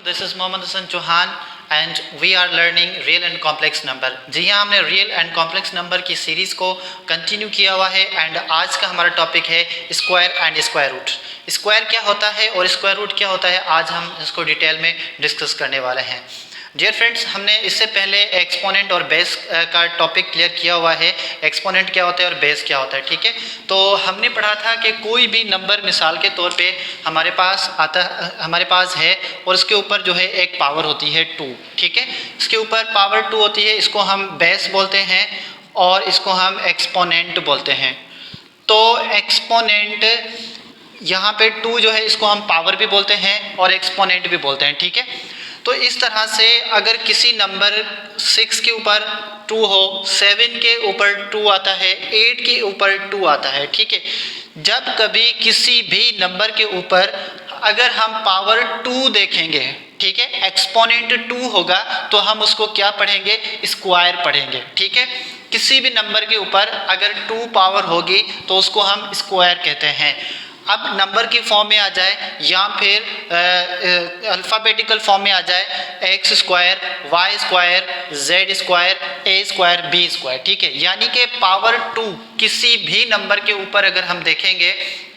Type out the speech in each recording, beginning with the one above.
This is Mohammad Hassan Chauhan and we are learning real and complex number। जी हाँ, हमने real and complex number की series को continue किया हुआ है एंड आज का हमारा टॉपिक है square and square root. Square क्या होता है और स्क्वायर रूट क्या होता है, आज हम इसको डिटेल में डिस्कस करने वाले हैं। डियर फ्रेंड्स, हमने इससे पहले एक्सपोनेंट और बेस का टॉपिक क्लियर किया हुआ है। एक्सपोनेंट क्या होता है और बेस क्या होता है, ठीक है। तो हमने पढ़ा था कि कोई भी नंबर मिसाल के तौर पे हमारे पास है और इसके ऊपर जो है एक पावर होती है 2, ठीक है। इसके ऊपर पावर 2 होती है, इसको हम बेस बोलते हैं और इसको हम एक्सपोनेंट बोलते हैं। तो एक्सपोनेंट यहाँ पे 2 जो है इसको हम पावर भी बोलते हैं और एक्सपोनेंट भी बोलते हैं, ठीक है। तो इस तरह से अगर किसी नंबर 6 के ऊपर 2 हो, 7 के ऊपर 2 आता है, 8 के ऊपर 2 आता है, ठीक है। जब कभी किसी भी नंबर के ऊपर अगर हम पावर 2 देखेंगे, ठीक है, एक्सपोनेंट 2 होगा तो हम उसको क्या पढ़ेंगे, स्क्वायर पढ़ेंगे, ठीक है। किसी भी नंबर के ऊपर अगर 2 पावर होगी तो उसको हम स्क्वायर कहते हैं। अब नंबर की फॉर्म में आ जाए या फिर अल्फ़ाबेटिकल फॉर्म में आ जाए, X square, Y square, Z square, A square, B square, ठीक है। यानी कि पावर 2 किसी भी नंबर के ऊपर अगर हम देखेंगे,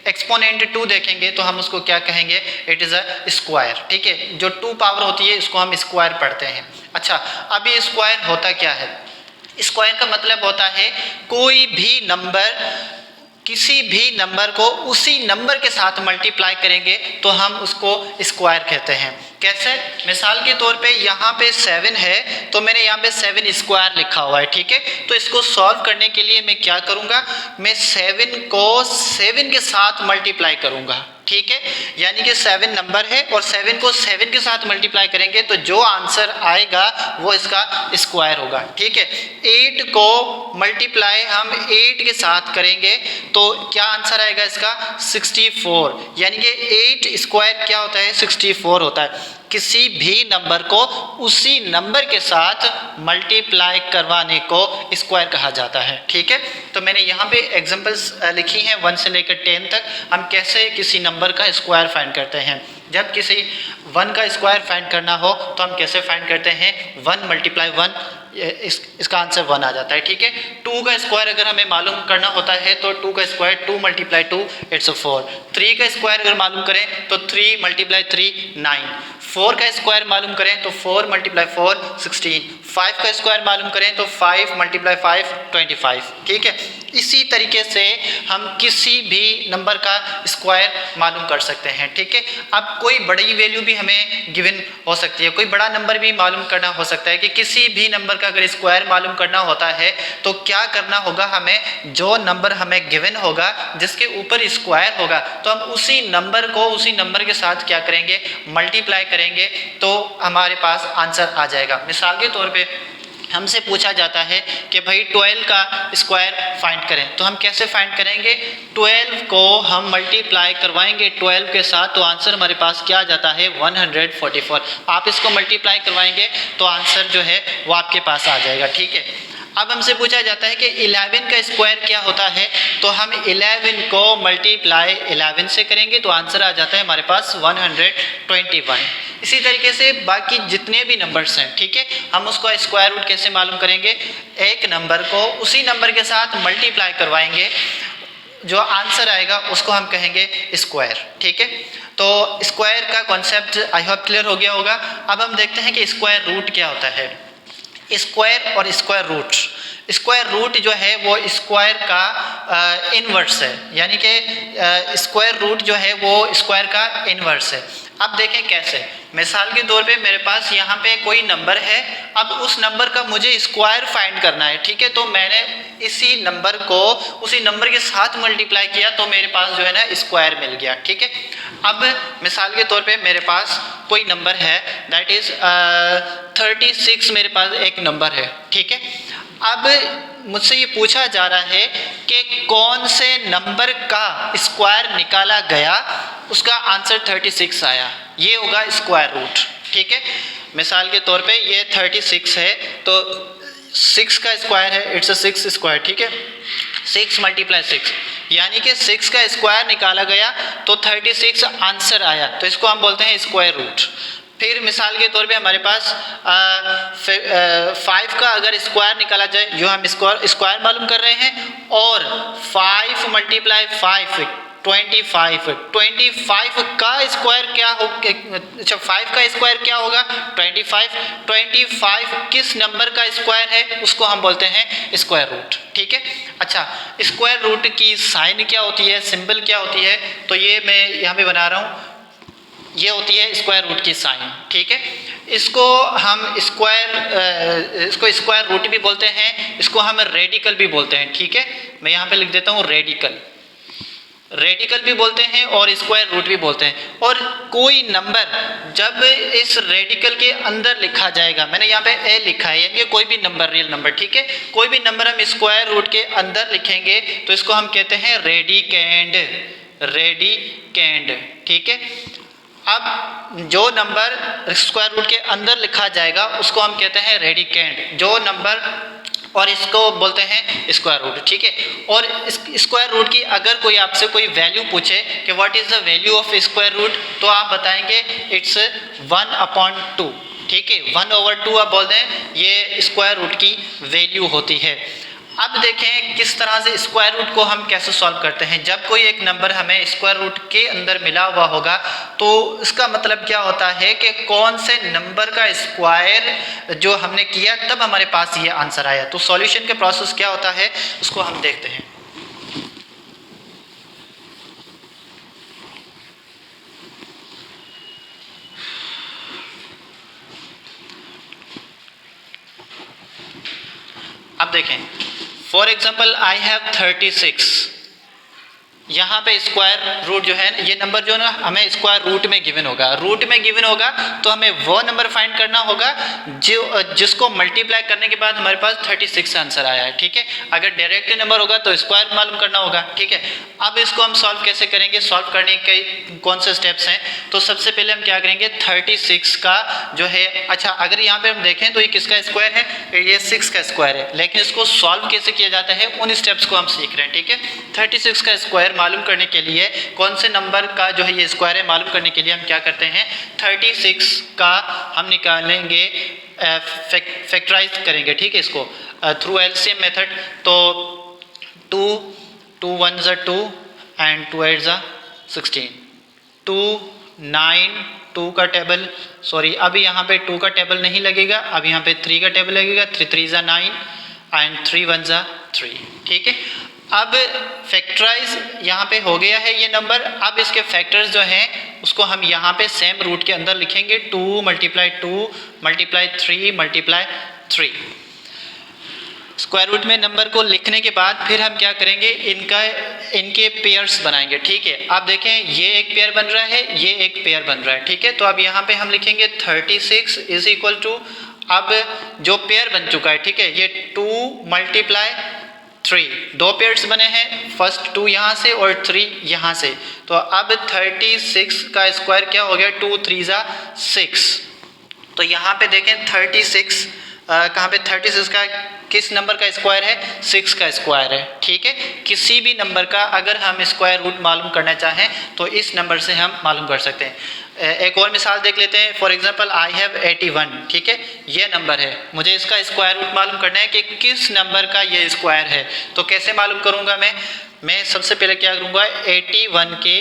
एक्सपोनेंट 2 देखेंगे तो हम उसको क्या कहेंगे, इट इज़ अ स्क्वायर, ठीक है। जो 2 पावर होती है इसको हम स्क्वायर पढ़ते हैं। अच्छा, अब ये स्क्वायर होता क्या है? स्क्वायर का मतलब होता है कोई भी नंबर, किसी भी नंबर को उसी नंबर के साथ मल्टीप्लाई करेंगे तो हम उसको स्क्वायर कहते हैं। कैसे? मिसाल के तौर पे यहाँ पे 7 है तो मैंने यहाँ पे 7 स्क्वायर लिखा हुआ है, ठीक है। तो इसको सॉल्व करने के लिए मैं क्या करूँगा, मैं 7 को 7 के साथ मल्टीप्लाई करूँगा, ठीक है। यानी कि 7 नंबर है और 7 को 7 के साथ मल्टीप्लाई करेंगे तो जो आंसर आएगा वो इसका स्क्वायर होगा, ठीक है। 8 को मल्टीप्लाई हम 8 के साथ करेंगे तो क्या आंसर आएगा इसका, 64। यानी कि 8 स्क्वायर क्या होता है, 64 होता है। किसी भी नंबर को उसी नंबर के साथ मल्टीप्लाई करवाने को स्क्वायर कहा जाता है, ठीक है। तो मैंने यहाँ पे एग्जांपल्स लिखी हैं 1 से लेकर 10 तक। हम कैसे किसी नंबर का स्क्वायर फाइंड करते हैं। जब किसी 1 का स्क्वायर फाइंड करना हो तो हम कैसे फाइंड करते हैं, 1 मल्टीप्लाई 1, इसका आंसर 1 आ जाता है, ठीक है। 2 का स्क्वायर अगर हमें मालूम करना होता है तो 2 का स्क्वायर 2 मल्टीप्लाई 2 इट्स 4। 3 का स्क्वायर अगर मालूम करें तो 3 मल्टीप्लाई 3 9। 4 का स्क्वायर मालूम करें तो 4 मल्टीप्लाई 4 16। 5 का स्क्वायर मालूम करें तो 5 मल्टीप्लाई 5 25, ठीक है। इसी तरीके से हम किसी भी नंबर का स्क्वायर मालूम कर सकते हैं, ठीक है। अब कोई बड़ी वैल्यू भी हमें गिवन हो सकती है, कोई बड़ा नंबर भी मालूम करना हो सकता है कि किसी भी नंबर का अगर स्क्वायर मालूम करना होता है तो क्या करना होगा, हमें जो नंबर हमें गिवन होगा जिसके ऊपर स्क्वायर होगा तो हम उसी नंबर को उसी नंबर के साथ क्या करेंगे, मल्टीप्लाई करेंगे तो हमारे पास आंसर आ जाएगा। मिसाल के तौर पे हमसे पूछा जाता है कि भाई 12 का स्क्वायर फाइंड करें, तो हम कैसे फाइंड करेंगे, 12 को हम मल्टीप्लाई करवाएंगे 12 के साथ तो आंसर हमारे पास क्या आ जाता है, 144। आप इसको मल्टीप्लाई करवाएंगे तो आंसर जो है वो आपके पास आ जाएगा, ठीक है। अब हमसे पूछा जाता है कि 11 का स्क्वायर क्या होता है, तो हम 11 को मल्टीप्लाई 11 से करेंगे तो आंसर आ जाता है हमारे पास 121। इसी तरीके से बाकी जितने भी नंबर्स हैं, ठीक है, हम उसका स्क्वायर रूट कैसे मालूम करेंगे, एक नंबर को उसी नंबर के साथ मल्टीप्लाई करवाएंगे, जो आंसर आएगा उसको हम कहेंगे स्क्वायर, ठीक है। तो स्क्वायर का कॉन्सेप्ट आई होप क्लियर हो गया होगा। अब हम देखते हैं कि स्क्वायर रूट क्या होता है। स्क्वायर और स्क्वायर रूट, स्क्वायर रूट जो है वो स्क्वायर का इन्वर्स है, यानी कि स्क्वायर रूट जो है वो स्क्वायर का इन्वर्स है। अब देखें कैसे, मिसाल के तौर पे मेरे पास यहाँ पे कोई नंबर है, अब उस नंबर का मुझे स्क्वायर फाइंड करना है, ठीक है। तो मैंने इसी नंबर को उसी नंबर के साथ मल्टीप्लाई किया तो मेरे पास जो है ना स्क्वायर मिल गया, ठीक है। अब मिसाल के तौर पे मेरे पास कोई नंबर है, दैट इज़ 36 मेरे पास एक नंबर है, ठीक है। अब मुझसे ये पूछा जा रहा है कि कौन से नंबर का स्क्वायर निकाला गया, उसका आंसर 36 आया, ये होगा स्क्वायर रूट, ठीक है। मिसाल के तौर पे ये 36 है तो 6 का स्क्वायर है, इट्स अ 6 स्क्वायर, ठीक है। 6 मल्टीप्लाई 6 यानी कि 6 का स्क्वायर निकाला गया तो 36 आंसर आया, तो इसको हम बोलते हैं स्क्वायर रूट। फिर मिसाल के तौर पे हमारे पास 5 का अगर स्क्वायर निकाला जाए, जो हम स्क्वायर मालूम कर रहे हैं, और 5 मल्टीप्लाई 5 25 का स्क्वायर क्या हो, अच्छा 5 का स्क्वायर क्या होगा 25 किस नंबर का स्क्वायर है उसको हम बोलते हैं स्क्वायर रूट। ठीक है, अच्छा स्क्वायर रूट की साइन क्या होती है, सिंबल क्या होती है, तो ये मैं यहाँ पे बना रहा हूँ, ये होती है स्क्वायर रूट की साइन। ठीक है, इसको हम इसको स्क्वायर रूट भी बोलते हैं, इसको हम रेडिकल भी बोलते हैं। ठीक है, मैं यहाँ पे लिख देता हूँ रेडिकल भी बोलते हैं और स्क्वायर रूट भी बोलते हैं। और कोई नंबर जब इस रेडिकल के अंदर लिखा जाएगा, मैंने यहाँ पे ए लिखा है, यानी कोई भी नंबर, रियल नंबर, ठीक है, कोई भी नंबर हम स्क्वायर रूट के अंदर लिखेंगे तो इसको हम कहते हैं रेडिकेंड। ठीक है, अब जो नंबर स्क्वायर रूट के अंदर लिखा जाएगा उसको हम कहते हैं रेडिकेंड, जो नंबर, और इसको बोलते हैं स्क्वायर रूट। ठीक है, और स्क्वायर रूट की अगर कोई आपसे कोई वैल्यू पूछे कि what is the value of square root, तो आप बताएंगे इट्स 1/2। ठीक है, 1/2 आप बोल दें, ये स्क्वायर रूट की वैल्यू होती है। अब देखें किस तरह से स्क्वायर रूट को हम कैसे सॉल्व करते हैं। जब कोई एक नंबर हमें स्क्वायर रूट के अंदर मिला हुआ होगा तो इसका मतलब क्या होता है कि कौन से नंबर का स्क्वायर जो हमने किया तब हमारे पास ये आंसर आया। तो सॉल्यूशन के प्रोसेस क्या होता है उसको हम देखते हैं। अब देखें, फॉर एग्जाम्पल आई हैव 36, यहाँ पे स्क्वायर रूट जो है ये नंबर जो है ना हमें स्क्वायर रूट में गिवन होगा, तो हमें वो नंबर फाइंड करना होगा जिसको मल्टीप्लाई करने के बाद हमारे पास 36 आंसर आया है। ठीक है, अगर डायरेक्ट नंबर होगा तो स्क्वायर मालूम करना होगा। ठीक है, अब इसको हम सॉल्व कैसे करेंगे, सॉल्व करने के कौन से स्टेप्स हैं, तो सबसे पहले हम क्या करेंगे 36 का जो है, अच्छा अगर यहाँ पे हम देखें तो ये किसका स्क्वायर है, ये 6 का स्क्वायर है, लेकिन इसको सॉल्व कैसे किया जाता है उन स्टेप्स को हम सीख रहे हैं। ठीक है, 36 का स्क्वायर मालूम करने के लिए, कौन से नंबर का जो है ये स्क्वायर है मालूम करने के लिए हम क्या करते हैं, 36 का हम निकालेंगे, फैक्टराइज करेंगे। ठीक है, इसको थ्रू एलसीएम मेथड, तो 2 1 ज़ा 2 एंड 2 8 ज़ा 16, 2 9 2 का टेबल, सॉरी अभी यहाँ पे 2 का टेबल नहीं लगेगा, अब यहाँ पे 3 का टेबल लगेगा, 3 3 ज़ा 9 एंड 3 1 ज़ा 3। ठीक है, अब फैक्टराइज यहाँ पे हो गया है ये नंबर। अब इसके फैक्टर्स जो हैं उसको हम यहाँ पे सेम रूट के अंदर लिखेंगे, 2 मल्टीप्लाई 3 मल्टीप्लाई 3। स्क्वायर रूट में नंबर को लिखने के बाद फिर हम क्या करेंगे, इनके पेयर्स बनाएंगे। ठीक है, आप देखें ये एक पेयर बन रहा है, ये एक पेयर बन रहा है। ठीक है, तो अब यहाँ पे हम लिखेंगे 36 इज इक्वल टू, अब जो पेयर बन चुका है, ठीक है, ये 2 मल्टीप्लाई 3, 2 पेयर्स बने हैं, फर्स्ट 2 यहाँ से और 3 यहाँ से, तो अब 36 का स्क्वायर क्या हो गया, 2 3 ज़ा 6। तो यहाँ पे देखें 36 कहाँ पे, 36 का किस नंबर का स्क्वायर है, 6 का स्क्वायर है। ठीक है, किसी भी नंबर का अगर हम स्क्वायर रूट मालूम करना चाहें तो इस नंबर से हम मालूम कर सकते हैं। एक और मिसाल देख लेते हैं, फॉर एग्जांपल आई हैव 81। ठीक है, ये नंबर है, मुझे इसका स्क्वायर रूट मालूम करना है कि किस नंबर का ये स्क्वायर है। तो कैसे मालूम करूँगा मैं सबसे पहले क्या करूँगा, 81 के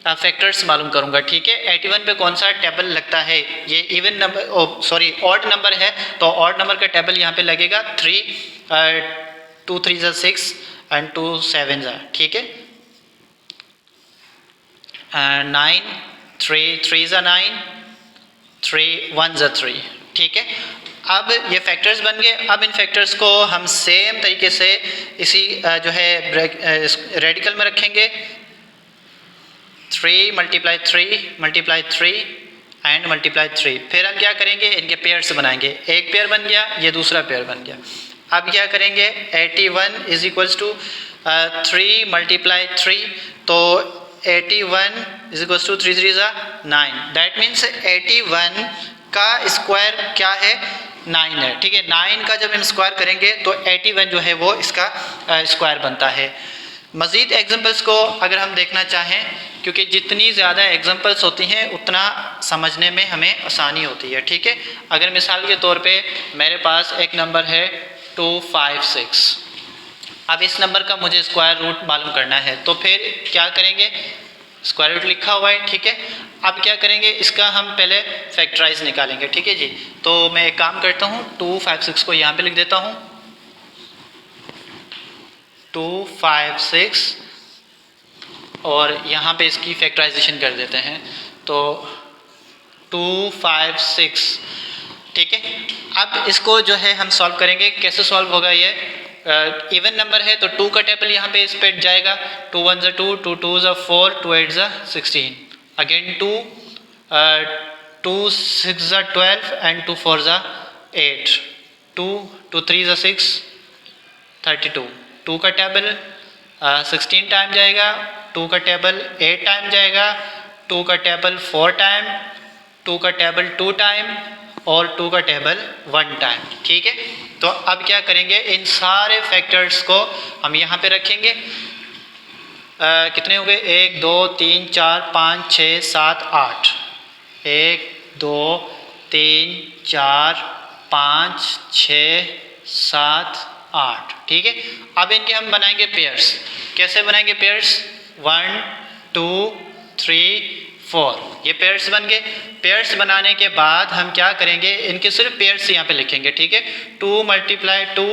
फैक्टर्स मालूम करूंगा। ठीक है, 81 पे कौन सा टेबल लगता है, ये even number, sorry odd number है, तो ऑड नंबर का टेबल यहाँ पे लगेगा 3 2 3 ज़ा 6 एंड 2 7 ज़ा। ठीक है, 9 3 3 ज़ा 9 3 1 ज़ा 3। ठीक है, अब ये फैक्टर्स बन गए। अब इन फैक्टर्स को हम सेम तरीके से इसी जो है रेडिकल में रखेंगे, 3 मल्टीप्लाई 3 एंड मल्टीप्लाई 3। फिर हम क्या करेंगे, इनके पेयर्स बनाएंगे, एक पेयर बन गया, ये दूसरा पेयर बन गया। अब क्या करेंगे, 81 इज इक्वल्स टू 3 मल्टीप्लाई 3, तो 81 इज इक्वल्स टू 3 3 ज़ा 9, दैट मीन्स 81 का स्क्वायर क्या है, 9 है। ठीक है, 9 का जब हम स्क्वायर करेंगे तो 81 जो है वो इसका स्क्वायर बनता है। मज़ीद एग्जांपल्स को अगर हम देखना चाहें, क्योंकि जितनी ज़्यादा एग्जांपल्स होती हैं उतना समझने में हमें आसानी होती है, ठीक है। अगर मिसाल के तौर पे मेरे पास एक नंबर है 256, अब इस नंबर का मुझे स्क्वायर रूट मालूम करना है, तो फिर क्या करेंगे, स्क्वायर रूट लिखा हुआ है, ठीक है। अब क्या करेंगे, इसका हम पहले फैक्टराइज निकालेंगे, ठीक है जी। तो मैं एक काम करता हूँ, 256 को यहाँ पे लिख देता हूँ, 256, और यहाँ पे इसकी फैक्टराइजेशन कर देते हैं, तो 256, ठीक है। अब इसको जो है हम सॉल्व करेंगे, कैसे सॉल्व होगा ये, इवन नंबर है तो 2 का टेबल यहाँ पे इस पे जाएगा, 2 1 2, 2 2 4, 2 8 16, अगेन 2, 2 6 12 एंड 2 4 8, 2 2 3 6, 32, 2 का टेबल 16 टाइम जाएगा, 2 का टेबल 8 टाइम जाएगा, 2 का टेबल 4 टाइम, 2 का टेबल 2 टाइम और 2 का टेबल 1 टाइम, ठीक है। तो अब क्या करेंगे, इन सारे फैक्टर्स को हम यहाँ पे रखेंगे, कितने हो गए, 1 2 3 4 5 6 7 8, 1 2 3 4 5 6 7 8, ठीक है। अब इनके हम बनाएंगे पेयर्स, कैसे बनाएंगे पेयर्स, 1 2 3 4, ये पेयर्स बन गए। पेयर्स बनाने के बाद हम क्या करेंगे, इनके सिर्फ पेयर्स यहाँ पे लिखेंगे, ठीक है। 2 multiply 2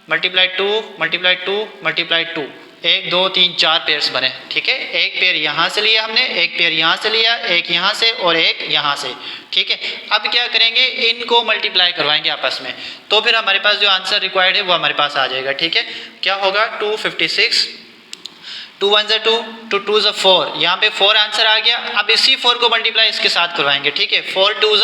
multiply 2 multiply 2 multiply 2, 1 2 3 4 pairs बने, ठीक है। एक पेयर यहाँ से लिया हमने, एक पेयर यहाँ से लिया, एक यहाँ से और एक यहाँ से, ठीक है। अब क्या करेंगे, इनको मल्टीप्लाई करवाएंगे आपस में, तो फिर हमारे पास जो आंसर रिक्वायर्ड है वो हमारे पास आ जाएगा, ठीक है। क्या होगा, 256, 2 1 2, 2 2 4, यहाँ पे 4 आंसर आ गया। अब इसी 4 को मल्टीप्लाई इसके साथ करवाएंगे, ठीक है, 4 2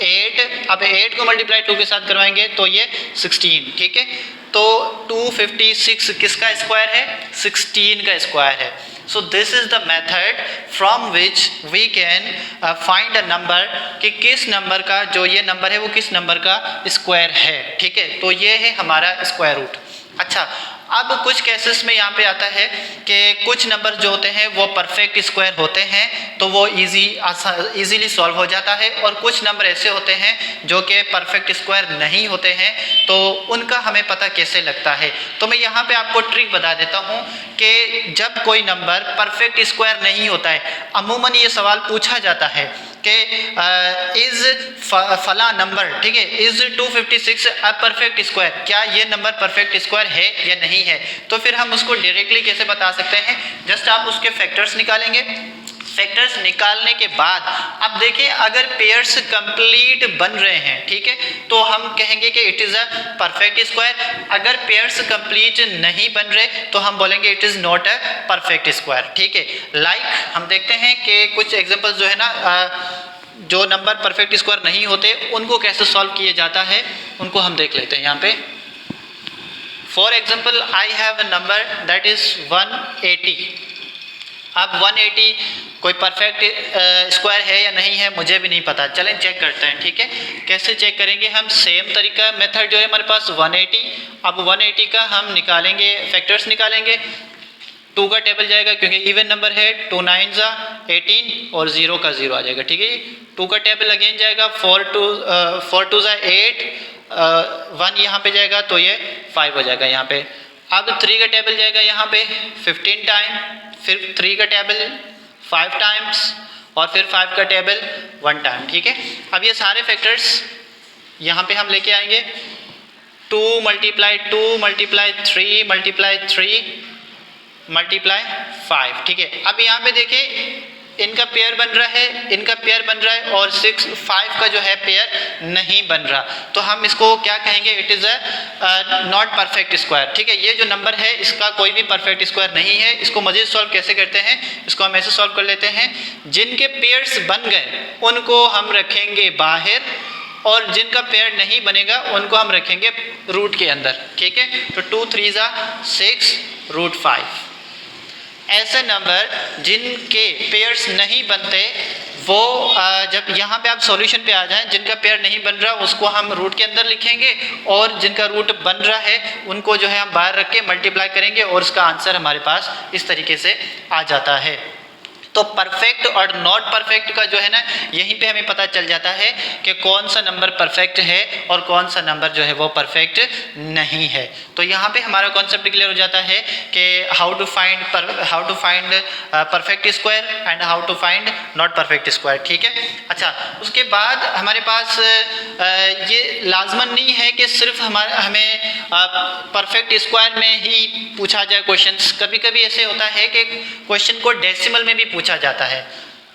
8, अब 8 को मल्टीप्लाई 2 के साथ करवाएंगे तो ये 16, ठीक है। तो 256 किसका स्क्वायर है, 16 का स्क्वायर है। So this is the method from which we can find a number, कि किस नंबर का जो ये नंबर है वो किस नंबर का स्क्वायर है, ठीक है। तो ये है हमारा स्क्वायर रूट। अच्छा, अब कुछ केसेस में यहाँ पे आता है कि कुछ नंबर जो होते हैं वो परफेक्ट स्क्वायर होते हैं, तो वो इजीली सॉल्व हो जाता है, और कुछ नंबर ऐसे होते हैं जो कि परफेक्ट स्क्वायर नहीं होते हैं, तो उनका हमें पता कैसे लगता है। तो मैं यहाँ पे आपको ट्रिक बता देता हूँ कि जब कोई नंबर परफेक्ट स्क्वायर नहीं होता है, अमूमन ये सवाल पूछा जाता है कि इज फला नंबर, ठीक है, इज 256 अ परफेक्ट स्क्वायर, क्या ये नंबर परफेक्ट स्क्वायर है या नहीं है। तो फिर हम उसको डायरेक्टली कैसे बता सकते हैं, जस्ट आप उसके फैक्टर्स निकालेंगे, फैक्टर्स निकालने के बाद अब देखिए अगर पेयर्स कंप्लीट बन रहे हैं, ठीक है, तो हम कहेंगे कि it is a perfect square. अगर पेयर्स कंप्लीट नहीं बन रहे तो हम बोलेंगे it is not a perfect square, ठीक है। लाइक हम देखते हैं कि कुछ एग्जांपल्स जो है ना, जो नंबर परफेक्ट स्क्वायर नहीं होते उनको कैसे सॉल्व किया जाता है, उनको हम देख लेते हैं यहाँ पे। For example I have a number that is 180। अब 180 कोई परफेक्ट स्क्वायर है या नहीं है मुझे भी नहीं पता, चलें चेक करते हैं, ठीक है। कैसे चेक करेंगे हम, सेम तरीका मेथड जो है हमारे पास 180। अब 180 का हम निकालेंगे, फैक्टर्स निकालेंगे, 2 का टेबल जाएगा क्योंकि इवन नंबर है, 2 9 18 और 0 का 0 आ जाएगा, ठीक है। 2 का टेबल अगेन जाएगा, 4 2 8, 1 यहाँ पे जाएगा तो ये 5 हो जाएगा यहाँ पे। अब 3 का टेबल जाएगा यहाँ पे 15 टाइम, फिर 3 का टेबल 5 टाइम्स और फिर 5 का टेबल 1 टाइम, ठीक है। अब ये सारे फैक्टर्स यहाँ पे हम लेके आएंगे, 2 मल्टीप्लाई 2 मल्टीप्लाई 3 मल्टीप्लाई 3 मल्टीप्लाई 5, ठीक है। अब यहाँ पे देखिए इनका पेयर बन रहा है, इनका पेयर बन रहा है, और 5 का जो है पेयर नहीं बन रहा, तो हम इसको क्या कहेंगे, it is a not perfect square, ठीक है। ये जो नंबर है इसका कोई भी परफेक्ट स्क्वायर नहीं है। इसको मज़ीद सॉल्व कैसे करते हैं, इसको हम ऐसे सॉल्व कर लेते हैं, जिनके पेयर्स बन गए उनको हम रखेंगे बाहर, और जिनका पेयर नहीं बनेगा उनको हम रखेंगे रूट के अंदर, ठीक है। तो 2 3 6 रूट 5। ऐसे नंबर जिनके पेयर्स नहीं बनते वो जब यहाँ पे आप सॉल्यूशन पे आ जाएं, जिनका पेयर नहीं बन रहा उसको हम रूट के अंदर लिखेंगे, और जिनका रूट बन रहा है उनको जो है हम बाहर रख के मल्टीप्लाई करेंगे, और उसका आंसर हमारे पास इस तरीके से आ जाता है। तो परफेक्ट और नॉट परफेक्ट का जो है ना, यहीं पे हमें पता चल जाता है कि कौन सा नंबर परफेक्ट है और कौन सा नंबर जो है वो परफेक्ट नहीं है। तो यहाँ पे हमारा कॉन्सेप्ट क्लियर हो जाता है कि how to find perfect square and how to find not perfect square. ठीक है। अच्छा, उसके बाद हमारे पास ये लाजमन नहीं है कि सिर्फ हमें परफेक्ट स्क्वायर में ही पूछा जाए क्वेश्चंस। कभी कभी ऐसे होता है कि क्वेश्चन को डेसिमल में भी पूछा जाता है,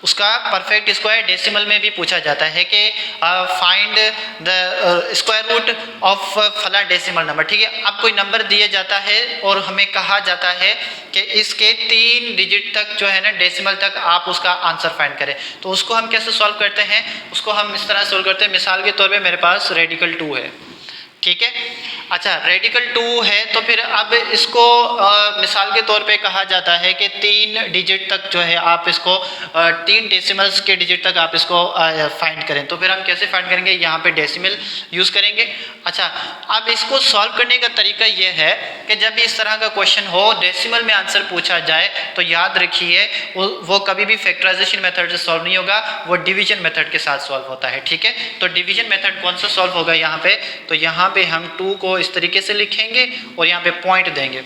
उसका परफेक्ट स्क्वायर डेसिमल में भी पूछा जाता है कि find the square root of फला डेसिमल नंबर। ठीक है। अब कोई नंबर दिया जाता है और हमें कहा जाता है कि इसके 3 डिजिट तक जो है ना, डेसिमल तक आप उसका आंसर फाइंड करें। तो उसको हम कैसे सॉल्व करते हैं? उसको हम इस तरह सॉल्व करते हैं। मिसाल के तौर पे मेरे पास रेडिकल 2 है। ठीक है। अच्छा, रेडिकल 2 है तो फिर अब इसको मिसाल के तौर पे कहा जाता है कि 3 डिजिट तक जो है आप इसको 3 डेसिमल्स के डिजिट तक आप इसको फाइंड करें। तो फिर हम कैसे फाइंड करेंगे? यहाँ पे डेसिमल यूज़ करेंगे। अच्छा, अब इसको सॉल्व करने का तरीका ये है कि जब भी इस तरह का क्वेश्चन हो, डेसिमल में आंसर पूछा जाए, तो याद रखिए वो कभी भी फैक्टराइजेशन मेथड से सॉल्व नहीं होगा, वो डिवीजन मेथड के साथ सॉल्व होता है। ठीक है। तो डिवीजन मेथड कौन सा सॉल्व होगा यहाँ पे? तो यहाँ पे हम 2 को इस तरीके से लिखेंगे और यहाँ पे पॉइंट देंगे।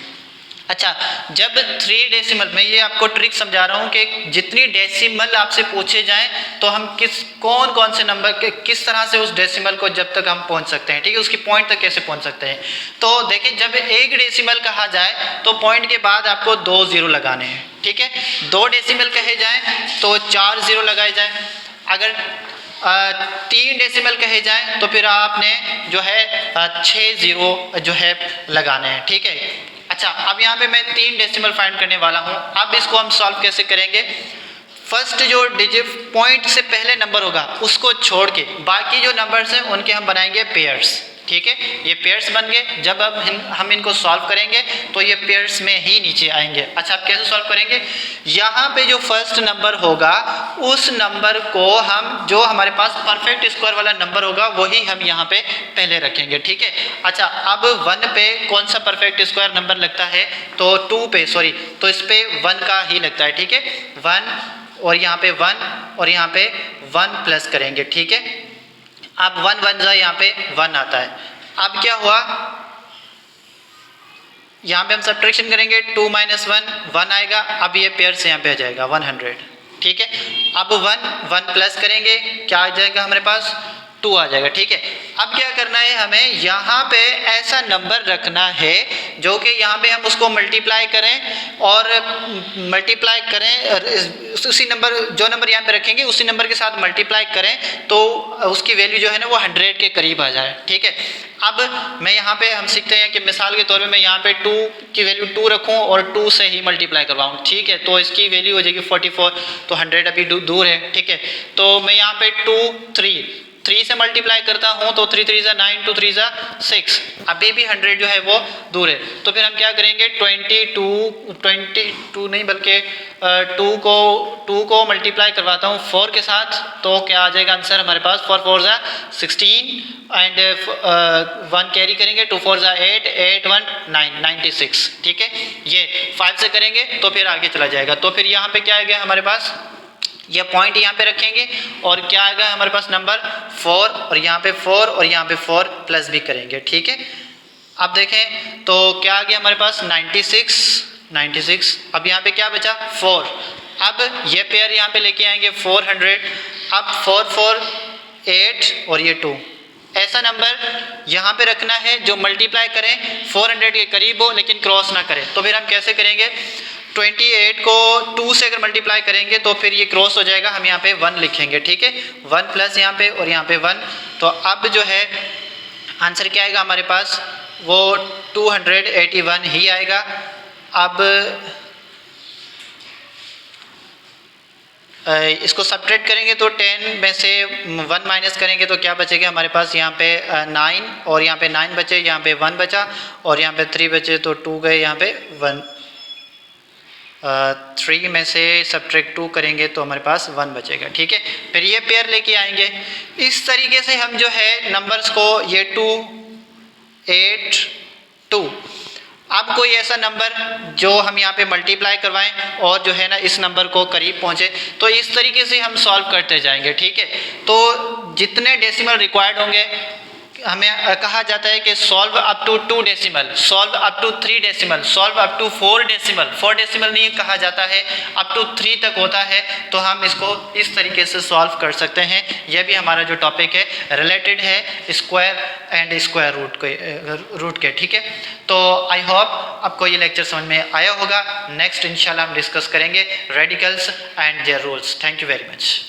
अच्छा, जब 3 डेसिमल, मैं ये आपको ट्रिक समझा रहा हूँ कि जितनी डेसिमल आपसे पूछे जाएं तो हम कौन से नंबर के किस तरह से उस डेसिमल को जब तक हम पहुँच सकते हैं, ठीक है, उसकी पॉइंट तक कैसे पहुँच सकते हैं। तो देखिए, जब 1 डेसिमल कहा जाए तो पॉइंट के बाद आपको 2 0 लगाने हैं। ठीक है। 2 डेसिमल कहे जाएँ तो 4 0 लगाए जाएँ। अगर 3 डेसिमल कहे जाएं तो फिर आपने जो है 6 0 जो है लगाने हैं। ठीक है। अच्छा, अब यहाँ पे मैं 3 डेसिमल फाइंड करने वाला हूँ। अब इसको हम सॉल्व कैसे करेंगे? फर्स्ट जो डिजिट पॉइंट से पहले नंबर होगा उसको छोड़ के बाकी जो नंबर्स हैं उनके हम बनाएंगे पेयर्स। ठीक है। ये पेयर्स बन गए। जब अब हम इनको सॉल्व करेंगे तो ये पेयर्स में ही नीचे आएंगे। अच्छा, आप कैसे सॉल्व करेंगे? यहाँ पे जो फर्स्ट नंबर होगा उस नंबर को हम, जो हमारे पास परफेक्ट स्क्वायर वाला नंबर होगा वही हम यहाँ पे पहले रखेंगे। ठीक है। अच्छा, अब 1 पे कौन सा परफेक्ट स्क्वायर नंबर लगता है? तो 2 पे, सॉरी, तो इस पे 1 का ही लगता है। ठीक है। 1 और यहाँ पे 1 और यहाँ पे 1 प्लस करेंगे। ठीक है। अब 1 1 जा, यहाँ पे 1 आता है। अब क्या हुआ? यहाँ पे हम सब्ट्रैक्शन करेंगे, 2 - 1 1 आएगा। अब ये पेयर से यहाँ पे आ जाएगा 100। ठीक है। अब 1 प्लस करेंगे, क्या आ जाएगा हमारे पास? 2 आ जाएगा। ठीक है। अब क्या करना है? हमें यहाँ पे ऐसा नंबर रखना है जो कि यहाँ पे हम उसको मल्टीप्लाई करें और उसी नंबर, जो नंबर यहाँ पे रखेंगे उसी नंबर के साथ मल्टीप्लाई करें तो उसकी वैल्यू जो है ना वो 100 के करीब आ जाए। ठीक है। अब मैं यहाँ पे, हम सीखते हैं कि मिसाल के तौर पे मैं यहाँ पे 2 की वैल्यू 2 रखूँ और 2 से ही मल्टीप्लाई करवाऊँ। ठीक है। तो इसकी वैल्यू हो जाएगी 44, तो 100 अभी दूर है। ठीक है। तो मैं यहाँ पे 2 3 से मल्टीप्लाई करता हूँ तो 3 3 9, 2 3 6, अभी भी 100 जो है वो दूर है। तो फिर हम क्या करेंगे? 22 नहीं बल्कि 2 को मल्टीप्लाई करवाता हूँ 4 के साथ, तो क्या आ जाएगा आंसर हमारे पास? 4 4 16 एंड 1 कैरी करेंगे, 2 4 8, 8 1 9, 96। ठीक है। ये 5 से करेंगे तो फिर आगे चला जाएगा। तो फिर यहाँ पे क्या आ गया हमारे पास? ये पॉइंट यहाँ पे रखेंगे और क्या आएगा हमारे पास? नंबर 4 और यहाँ पे 4 और यहाँ पे 4 प्लस भी करेंगे। ठीक है। अब देखें तो क्या आ गया हमारे पास? 96। अब यहाँ पे क्या बचा? 4। अब ये पेयर यहाँ पे लेके आएंगे 400। अब 4 4 8 और ये 2, ऐसा नंबर यहाँ पे रखना है जो मल्टीप्लाई करें 400 के करीब हो लेकिन क्रॉस ना करें। तो फिर हम कैसे करेंगे? 28 को 2 से अगर मल्टीप्लाई करेंगे तो फिर ये क्रॉस हो जाएगा, हम यहाँ पे 1 लिखेंगे। ठीक है। 1 प्लस यहाँ पे और यहाँ पे 1, तो अब जो है आंसर क्या आएगा हमारे पास? वो 281 ही आएगा। अब इसको सब्ट्रैक्ट करेंगे तो 10 में से 1 माइनस करेंगे तो क्या बचेगा हमारे पास? यहाँ पे 9 और यहाँ पे 9 बचे, यहाँ पे 1 बचा और यहाँ पे 3 बचे, तो 2 गए, यहाँ पे 1। 3 में से सब्ट्रैक्ट 2 करेंगे तो हमारे पास 1 बचेगा। ठीक है। फिर ये पेयर लेके आएंगे। इस तरीके से हम जो है नंबर्स को, ये 2 8 2 अब कोई ऐसा नंबर जो हम यहाँ पे मल्टीप्लाई करवाएं और जो है ना इस नंबर को करीब पहुँचे, तो इस तरीके से हम सॉल्व करते जाएंगे, ठीक है। तो जितने डेसिमल रिक्वायर्ड होंगे, हमें कहा जाता है कि solve up to 2 decimal, solve up to 3 decimal, solve up to 4 decimal. 4 decimal नहीं कहा जाता है, अप टू 3 तक होता है, तो हम इसको इस तरीके से सॉल्व कर सकते हैं। यह भी हमारा जो टॉपिक है रिलेटेड है स्क्वायर एंड स्क्वायर रूट के, ठीक है। तो आई होप आपको ये लेक्चर समझ में आया होगा। नेक्स्ट इंशाल्लाह हम डिस्कस करेंगे radicals and their rules. Thank you very much.